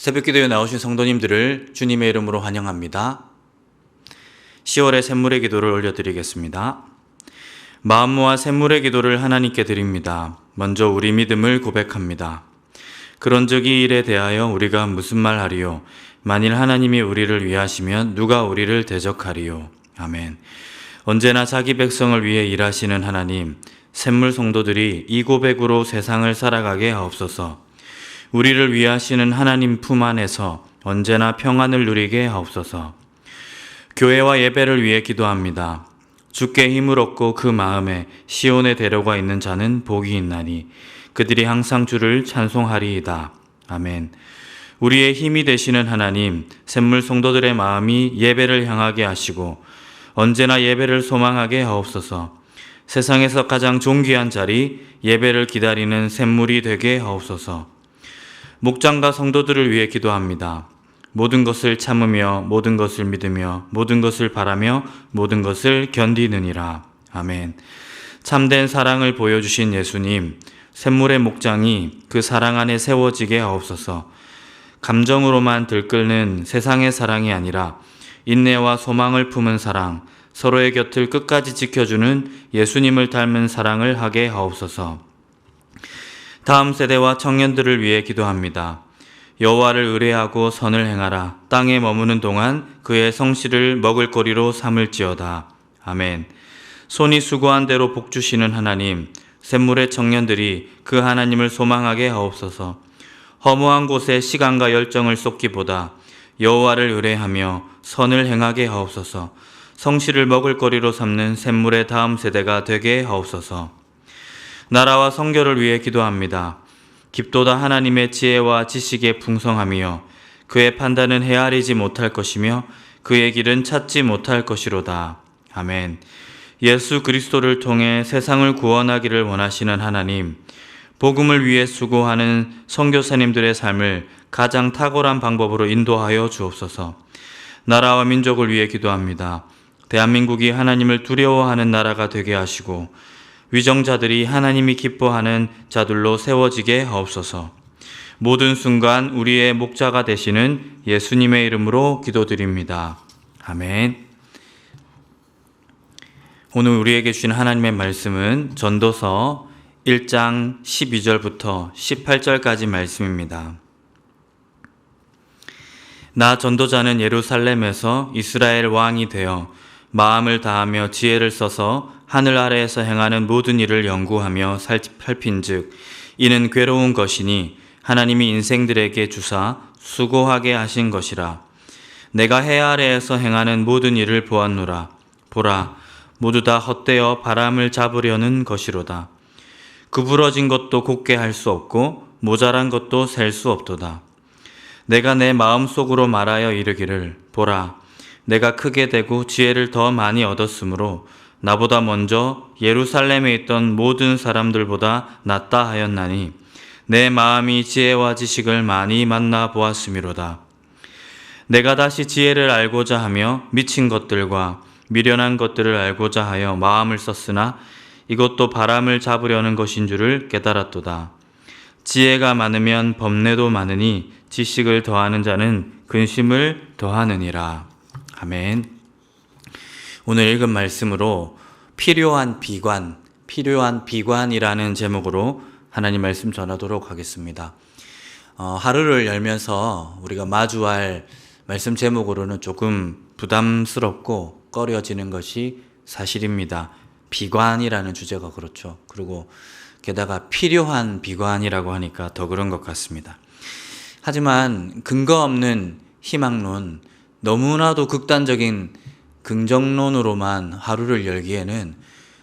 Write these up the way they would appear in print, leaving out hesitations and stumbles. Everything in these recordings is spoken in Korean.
새벽기도에 나오신 성도님들을 주님의 이름으로 환영합니다. 10월의 샘물의 기도를 올려드리겠습니다. 마음 모아 샘물의 기도를 하나님께 드립니다. 먼저 우리 믿음을 고백합니다. 그런즉 이 일에 대하여 우리가 무슨 말하리요? 만일 하나님이 우리를 위하시면 누가 우리를 대적하리요? 아멘. 언제나 자기 백성을 위해 일하시는 하나님, 샘물 성도들이 이 고백으로 세상을 살아가게 하옵소서. 우리를 위하시는 하나님 품 안에서 언제나 평안을 누리게 하옵소서. 교회와 예배를 위해 기도합니다. 주께 힘을 얻고 그 마음에 시온에 데려가 있는 자는 복이 있나니 그들이 항상 주를 찬송하리이다. 아멘. 우리의 힘이 되시는 하나님, 샘물 성도들의 마음이 예배를 향하게 하시고 언제나 예배를 소망하게 하옵소서. 세상에서 가장 존귀한 자리, 예배를 기다리는 샘물이 되게 하옵소서. 목장과 성도들을 위해 기도합니다. 모든 것을 참으며 모든 것을 믿으며 모든 것을 바라며 모든 것을 견디느니라. 아멘. 참된 사랑을 보여주신 예수님, 샘물의 목장이 그 사랑 안에 세워지게 하옵소서. 감정으로만 들끓는 세상의 사랑이 아니라 인내와 소망을 품은 사랑, 서로의 곁을 끝까지 지켜주는 예수님을 닮은 사랑을 하게 하옵소서. 다음 세대와 청년들을 위해 기도합니다. 여호와를 의뢰하고 선을 행하라. 땅에 머무는 동안 그의 성실을 먹을거리로 삼을지어다. 아멘. 손이 수고한 대로 복 주시는 하나님, 샘물의 청년들이 그 하나님을 소망하게 하옵소서. 허무한 곳에 시간과 열정을 쏟기보다 여호와를 의뢰하며 선을 행하게 하옵소서. 성실을 먹을거리로 삼는 샘물의 다음 세대가 되게 하옵소서. 나라와 성교를 위해 기도합니다. 깊도다 하나님의 지혜와 지식에 풍성하며 그의 판단은 헤아리지 못할 것이며 그의 길은 찾지 못할 것이로다. 아멘. 예수 그리스도를 통해 세상을 구원하기를 원하시는 하나님, 복음을 위해 수고하는 선교사님들의 삶을 가장 탁월한 방법으로 인도하여 주옵소서. 나라와 민족을 위해 기도합니다. 대한민국이 하나님을 두려워하는 나라가 되게 하시고 위정자들이 하나님이 기뻐하는 자들로 세워지게 하옵소서. 모든 순간 우리의 목자가 되시는 예수님의 이름으로 기도드립니다. 아멘. 오늘 우리에게 주신 하나님의 말씀은 전도서 1장 12절부터 18절까지 말씀입니다. 나 전도자는 예루살렘에서 이스라엘 왕이 되어 마음을 다하며 지혜를 써서 하늘 아래에서 행하는 모든 일을 연구하며 살핀즉 이는 괴로운 것이니 하나님이 인생들에게 주사 수고하게 하신 것이라. 내가 해 아래에서 행하는 모든 일을 보았노라. 보라, 모두 다 헛되어 바람을 잡으려는 것이로다. 구부러진 것도 곧게 할 수 없고 모자란 것도 셀 수 없도다. 내가 내 마음속으로 말하여 이르기를 보라, 내가 크게 되고 지혜를 더 많이 얻었으므로 나보다 먼저 예루살렘에 있던 모든 사람들보다 낫다 하였나니 내 마음이 지혜와 지식을 많이 만나 보았음이로다. 내가 다시 지혜를 알고자 하며 미친 것들과 미련한 것들을 알고자 하여 마음을 썼으나 이것도 바람을 잡으려는 것인 줄을 깨달았도다. 지혜가 많으면 법례도 많으니 지식을 더하는 자는 근심을 더하느니라. 아멘. 오늘 읽은 말씀으로 필요한 비관이라는 제목으로 하나님 말씀 전하도록 하겠습니다. 하루를 열면서 우리가 마주할 말씀 제목으로는 조금 부담스럽고 꺼려지는 것이 사실입니다. 비관이라는 주제가 그렇죠. 그리고 게다가 필요한 비관이라고 하니까 더 그런 것 같습니다. 하지만 근거 없는 희망론, 너무나도 극단적인 긍정론으로만 하루를 열기에는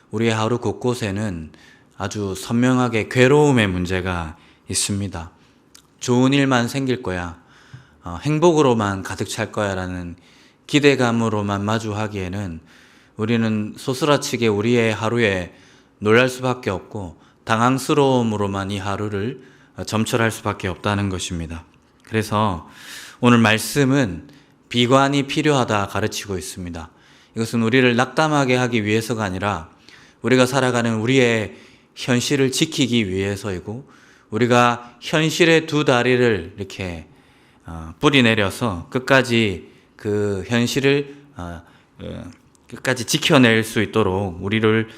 우리의 하루 곳곳에는 아주 선명하게 괴로움의 문제가 있습니다. 좋은 일만 생길 거야, 행복으로만 가득 찰 거야 라는 기대감으로만 마주하기에는 우리는 소스라치게 우리의 하루에 놀랄 수밖에 없고 당황스러움으로만 이 하루를 점철할 수밖에 없다는 것입니다. 그래서 오늘 말씀은 비관이 필요하다 가르치고 있습니다. 이것은 우리를 낙담하게 하기 위해서가 아니라 우리가 살아가는 우리의 현실을 지키기 위해서이고 우리가 현실의 두 다리를 이렇게 뿌리 내려서 끝까지 그 현실을 끝까지 지켜낼 수 있도록 우리를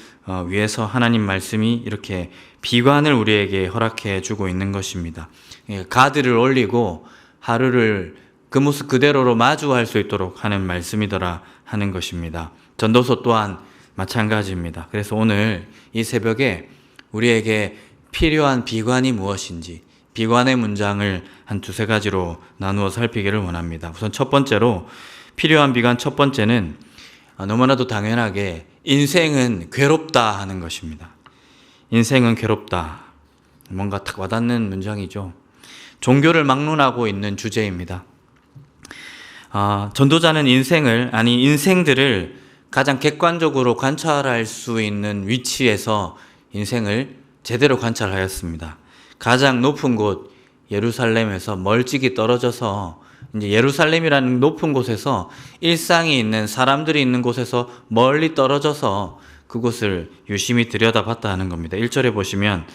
위해서 하나님 말씀이 이렇게 비관을 우리에게 허락해 주고 있는 것입니다. 가드를 올리고 하루를 그 모습 그대로로 마주할 수 있도록 하는 말씀이더라 하는 것입니다. 전도서 또한 마찬가지입니다. 그래서 오늘 이 새벽에 우리에게 필요한 비관이 무엇인지 비관의 문장을 한 두세 가지로 나누어 살피기를 원합니다. 우선 첫 번째로 필요한 비관 첫 번째는 너무나도 당연하게 인생은 괴롭다 하는 것입니다. 인생은 괴롭다. 뭔가 탁 와닿는 문장이죠. 종교를 막론하고 있는 주제입니다. 전도자는 인생들을 가장 객관적으로 관찰할 수 있는 위치에서 인생을 제대로 관찰하였습니다. 가장 높은 곳 예루살렘에서 멀찍이 떨어져서 이제 예루살렘이라는 높은 곳에서 일상이 있는 사람들이 있는 곳에서 멀리 떨어져서 그곳을 유심히 들여다봤다 하는 겁니다. 1절에 보시면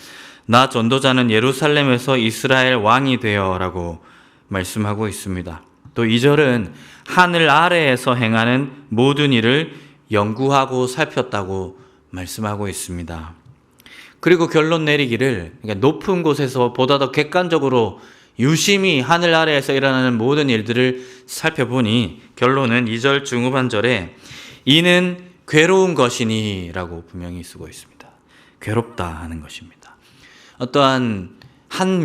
나 전도자는 예루살렘에서 이스라엘 왕이 되어 라고 말씀하고 있습니다. 또 2절은 하늘 아래에서 행하는 모든 일을 연구하고 살폈다고 말씀하고 있습니다. 그리고 결론 내리기를 그러니까 높은 곳에서 보다 더 객관적으로 유심히 하늘 아래에서 일어나는 모든 일들을 살펴보니 결론은 2절 중후반절에 이는 괴로운 것이니 라고 분명히 쓰고 있습니다. 괴롭다 하는 것입니다. 어떠한 한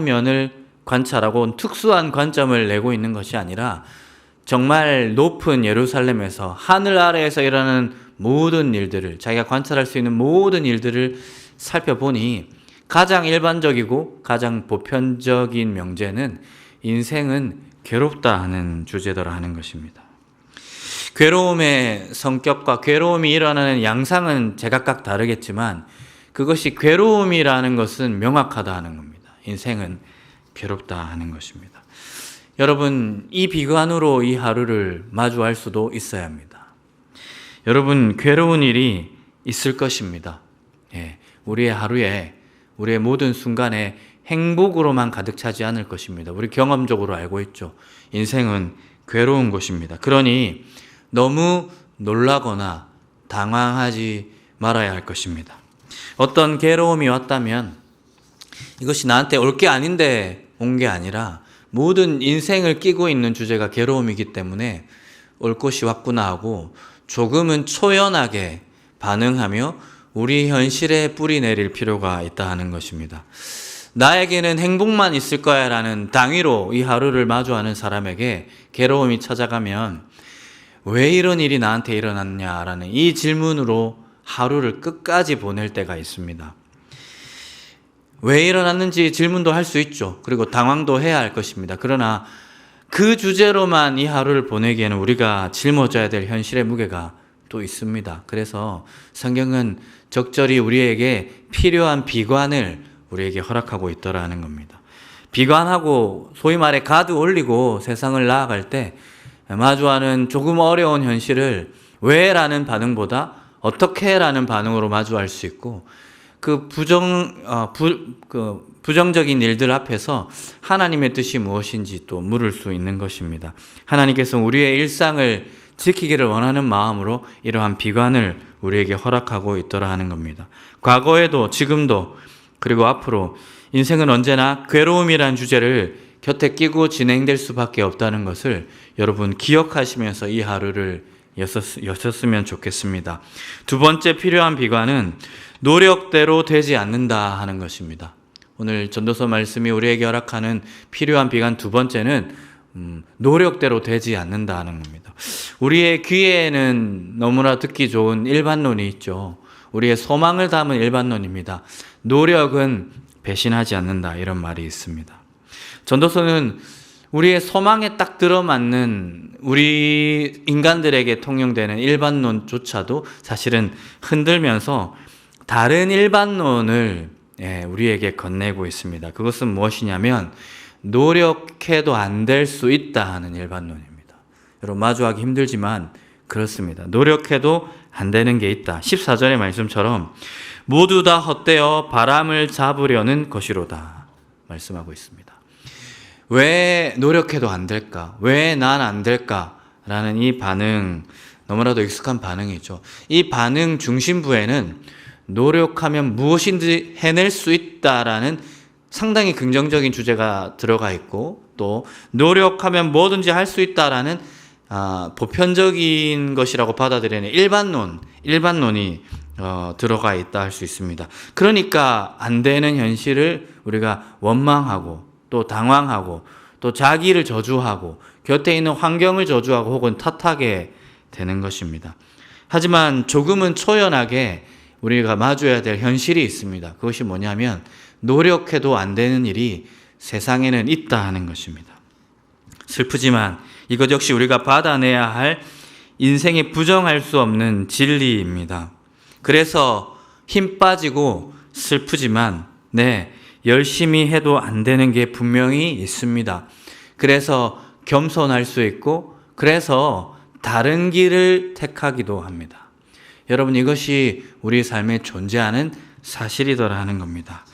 면을 관찰하고 특수한 관점을 내고 있는 것이 아니라 정말 높은 예루살렘에서 하늘 아래에서 일어나는 모든 일들을 자기가 관찰할 수 있는 모든 일들을 살펴보니 가장 일반적이고 가장 보편적인 명제는 인생은 괴롭다 하는 주제더라 하는 것입니다. 괴로움의 성격과 괴로움이 일어나는 양상은 제각각 다르겠지만 그것이 괴로움이라는 것은 명확하다 하는 겁니다. 인생은 괴롭다 하는 것입니다. 여러분, 이 비관으로 이 하루를 마주할 수도 있어야 합니다. 여러분, 괴로운 일이 있을 것입니다. 우리의 하루에 우리의 모든 순간에 행복으로만 가득 차지 않을 것입니다. 우리 경험적으로 알고 있죠. 인생은 괴로운 것입니다. 그러니 너무 놀라거나 당황하지 말아야 할 것입니다. 어떤 괴로움이 왔다면 이것이 나한테 올 게 아닌데 온 게 아니라 모든 인생을 끼고 있는 주제가 괴로움이기 때문에 올 것이 왔구나 하고 조금은 초연하게 반응하며 우리 현실에 뿌리 내릴 필요가 있다 하는 것입니다. 나에게는 행복만 있을 거야 라는 당위로 이 하루를 마주하는 사람에게 괴로움이 찾아가면 왜 이런 일이 나한테 일어났냐라는 이 질문으로 하루를 끝까지 보낼 때가 있습니다. 왜 일어났는지 질문도 할 수 있죠. 그리고 당황도 해야 할 것입니다. 그러나 그 주제로만 이 하루를 보내기에는 우리가 짊어져야 될 현실의 무게가 또 있습니다. 그래서 성경은 적절히 우리에게 필요한 비관을 우리에게 허락하고 있더라는 겁니다. 비관하고 소위 말해 가드 올리고 세상을 나아갈 때 마주하는 조금 어려운 현실을 왜? 라는 반응보다 어떻게? 라는 반응으로 마주할 수 있고 그 부정적인 일들 앞에서 하나님의 뜻이 무엇인지 또 물을 수 있는 것입니다. 하나님께서 우리의 일상을 지키기를 원하는 마음으로 이러한 비관을 우리에게 허락하고 있더라 하는 겁니다. 과거에도 지금도 그리고 앞으로 인생은 언제나 괴로움이라는 주제를 곁에 끼고 진행될 수밖에 없다는 것을 여러분 기억하시면서 이 하루를 여셨으면 좋겠습니다. 두 번째 필요한 비관은 노력대로 되지 않는다 하는 것입니다. 오늘 전도서 말씀이 우리에게 허락하는 필요한 비관 두 번째는 노력대로 되지 않는다 하는 겁니다. 우리의 귀에는 너무나 듣기 좋은 일반론이 있죠. 우리의 소망을 담은 일반론입니다. 노력은 배신하지 않는다 이런 말이 있습니다. 전도서는 우리의 소망에 딱 들어맞는 우리 인간들에게 통용되는 일반론조차도 사실은 흔들면서 다른 일반론을 우리에게 건네고 있습니다. 그것은 무엇이냐면 노력해도 안 될 수 있다 하는 일반론입니다. 여러분 마주하기 힘들지만 그렇습니다. 노력해도 안 되는 게 있다. 14절의 말씀처럼 모두 다 헛되어 바람을 잡으려는 것이로다 말씀하고 있습니다. 왜 노력해도 안 될까? 왜 난 안 될까? 라는 이 반응, 너무나도 익숙한 반응이죠. 이 반응 중심부에는 노력하면 무엇인지 해낼 수 있다라는 상당히 긍정적인 주제가 들어가 있고, 또 노력하면 뭐든지 할 수 있다라는 보편적인 것이라고 받아들이는 일반론이 들어가 있다 할 수 있습니다. 그러니까 안 되는 현실을 우리가 원망하고 또 당황하고 또 자기를 저주하고 곁에 있는 환경을 저주하고 혹은 탓하게 되는 것입니다. 하지만 조금은 초연하게 우리가 마주해야 될 현실이 있습니다. 그것이 뭐냐면 노력해도 안 되는 일이 세상에는 있다 하는 것입니다. 슬프지만 이것 역시 우리가 받아내야 할 인생에 부정할 수 없는 진리입니다. 그래서 힘 빠지고 슬프지만 열심히 해도 안 되는 게 분명히 있습니다. 그래서 겸손할 수 있고 그래서 다른 길을 택하기도 합니다. 여러분, 이것이 우리 삶에 존재하는 사실이더라 하는 겁니다.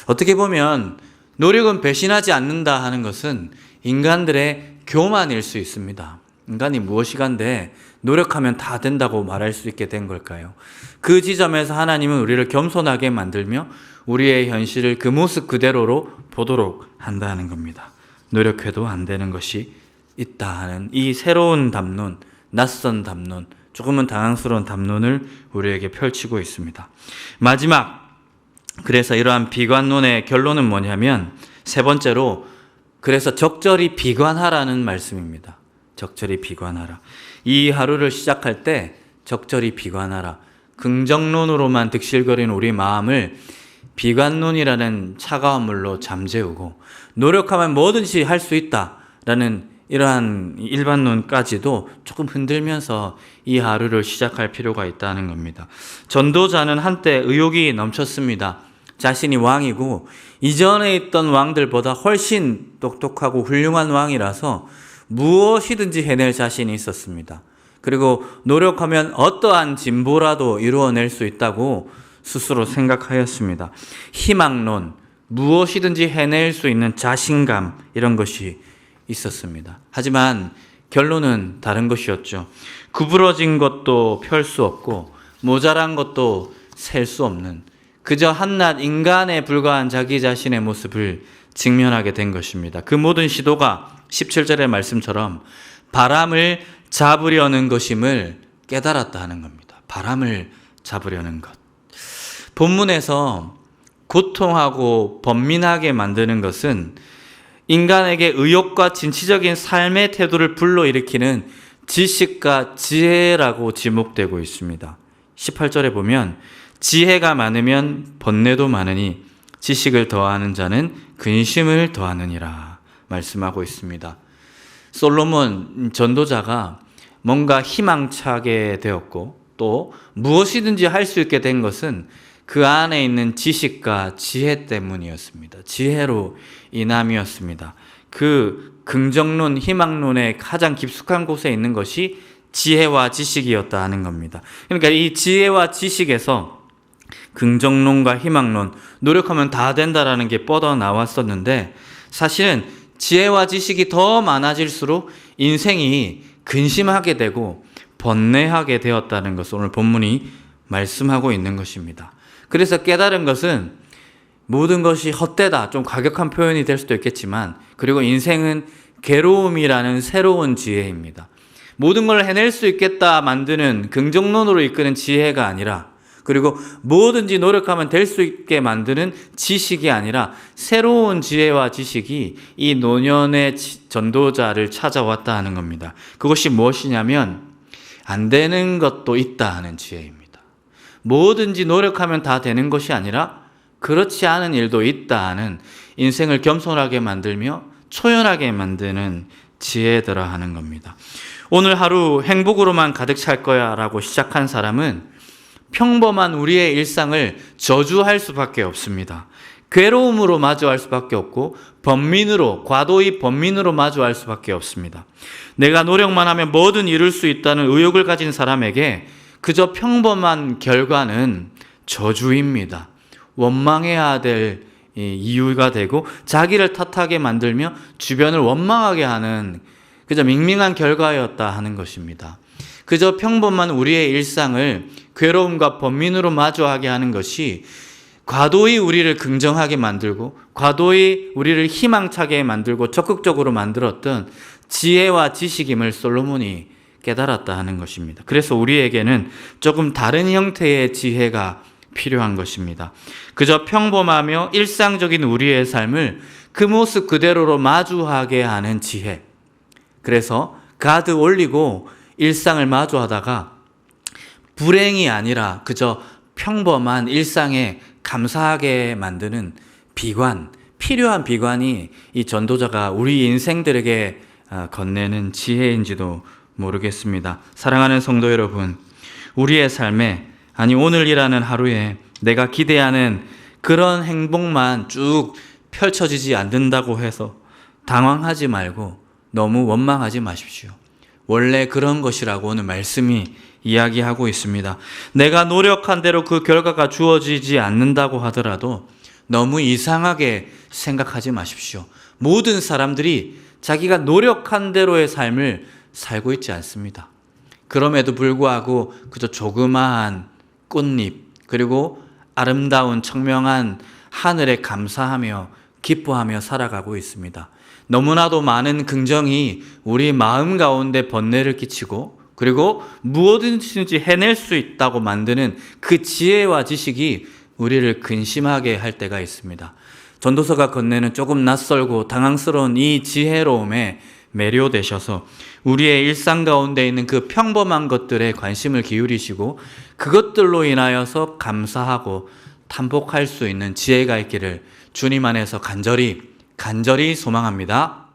어떻게 보면 노력은 배신하지 않는다 하는 것은 인간들의 교만일 수 있습니다. 인간이 무엇이간데 노력하면 다 된다고 말할 수 있게 된 걸까요? 그 지점에서 하나님은 우리를 겸손하게 만들며 우리의 현실을 그 모습 그대로로 보도록 한다는 겁니다. 노력해도 안 되는 것이 있다 하는 이 새로운 담론, 낯선 담론, 조금은 당황스러운 담론을 우리에게 펼치고 있습니다. 마지막, 그래서 이러한 비관론의 결론은 뭐냐면 세 번째로, 그래서 적절히 비관하라는 말씀입니다. 적절히 비관하라. 이 하루를 시작할 때 적절히 비관하라. 긍정론으로만 득실거리는 우리 마음을 비관론이라는 차가운 물로 잠재우고 노력하면 뭐든지 할 수 있다라는 이러한 일반론까지도 조금 흔들면서 이 하루를 시작할 필요가 있다는 겁니다. 전도자는 한때 의욕이 넘쳤습니다. 자신이 왕이고 이전에 있던 왕들보다 훨씬 똑똑하고 훌륭한 왕이라서 무엇이든지 해낼 자신이 있었습니다. 그리고 노력하면 어떠한 진보라도 이루어낼 수 있다고 스스로 생각하였습니다. 희망론, 무엇이든지 해낼 수 있는 자신감, 이런 것이 있었습니다. 하지만 결론은 다른 것이었죠. 구부러진 것도 펼 수 없고 모자란 것도 셀 수 없는, 그저 한낱 인간에 불과한 자기 자신의 모습을 직면하게 된 것입니다. 그 모든 시도가 17절의 말씀처럼 바람을 잡으려는 것임을 깨달았다 하는 겁니다. 바람을 잡으려는 것. 본문에서 고통하고 번민하게 만드는 것은 인간에게 의욕과 진취적인 삶의 태도를 불러일으키는 지식과 지혜라고 지목되고 있습니다. 18절에 보면 지혜가 많으면 번뇌도 많으니 지식을 더하는 자는 근심을 더하느니라 말씀하고 있습니다. 솔로몬 전도자가 뭔가 희망차게 되었고 또 무엇이든지 할 수 있게 된 것은 그 안에 있는 지식과 지혜 때문이었습니다. 지혜로 인함이었습니다. 그 긍정론, 희망론의 가장 깊숙한 곳에 있는 것이 지혜와 지식이었다 하는 겁니다. 그러니까 이 지혜와 지식에서 긍정론과 희망론, 노력하면 다 된다라는 게 뻗어나왔었는데 사실은 지혜와 지식이 더 많아질수록 인생이 근심하게 되고 번뇌하게 되었다는 것을 오늘 본문이 말씀하고 있는 것입니다. 그래서 깨달은 것은 모든 것이 헛되다, 좀 과격한 표현이 될 수도 있겠지만, 그리고 인생은 괴로움이라는 새로운 지혜입니다. 모든 걸 해낼 수 있겠다 만드는 긍정론으로 이끄는 지혜가 아니라, 그리고 뭐든지 노력하면 될 수 있게 만드는 지식이 아니라 새로운 지혜와 지식이 이 노년의 전도자를 찾아왔다 하는 겁니다. 그것이 무엇이냐면 안 되는 것도 있다 하는 지혜입니다. 뭐든지 노력하면 다 되는 것이 아니라 그렇지 않은 일도 있다 하는, 인생을 겸손하게 만들며 초연하게 만드는 지혜더라 하는 겁니다. 오늘 하루 행복으로만 가득 찰 거야 라고 시작한 사람은 평범한 우리의 일상을 저주할 수밖에 없습니다. 괴로움으로 마주할 수밖에 없고 과도히 번민으로 마주할 수밖에 없습니다. 내가 노력만 하면 뭐든 이룰 수 있다는 의욕을 가진 사람에게 그저 평범한 결과는 저주입니다. 원망해야 될 이유가 되고 자기를 탓하게 만들며 주변을 원망하게 하는 그저 밍밍한 결과였다 하는 것입니다. 그저 평범한 우리의 일상을 괴로움과 번민으로 마주하게 하는 것이 과도히 우리를 긍정하게 만들고 과도히 우리를 희망차게 만들고 적극적으로 만들었던 지혜와 지식임을 솔로몬이 깨달았다 하는 것입니다. 그래서 우리에게는 조금 다른 형태의 지혜가 필요한 것입니다. 그저 평범하며 일상적인 우리의 삶을 그 모습 그대로로 마주하게 하는 지혜. 그래서 가드 올리고 일상을 마주하다가 불행이 아니라 그저 평범한 일상에 감사하게 만드는 비관, 필요한 비관이 이 전도자가 우리 인생들에게 건네는 지혜인지도 모르겠습니다. 사랑하는 성도 여러분, 우리의 삶에 오늘이라는 하루에 내가 기대하는 그런 행복만 쭉 펼쳐지지 않는다고 해서 당황하지 말고 너무 원망하지 마십시오. 원래 그런 것이라고 오늘 말씀이 이야기하고 있습니다. 내가 노력한 대로 그 결과가 주어지지 않는다고 하더라도 너무 이상하게 생각하지 마십시오. 모든 사람들이 자기가 노력한 대로의 삶을 살고 있지 않습니다. 그럼에도 불구하고 그저 조그마한 꽃잎 그리고 아름다운 청명한 하늘에 감사하며 기뻐하며 살아가고 있습니다. 너무나도 많은 긍정이 우리 마음 가운데 번뇌를 끼치고 그리고 무엇이든지 해낼 수 있다고 만드는 그 지혜와 지식이 우리를 근심하게 할 때가 있습니다. 전도서가 건네는 조금 낯설고 당황스러운 이 지혜로움에 매료되셔서 우리의 일상 가운데 있는 그 평범한 것들에 관심을 기울이시고 그것들로 인하여서 감사하고 탐복할 수 있는 지혜가 있기를 주님 안에서 간절히 소망합니다.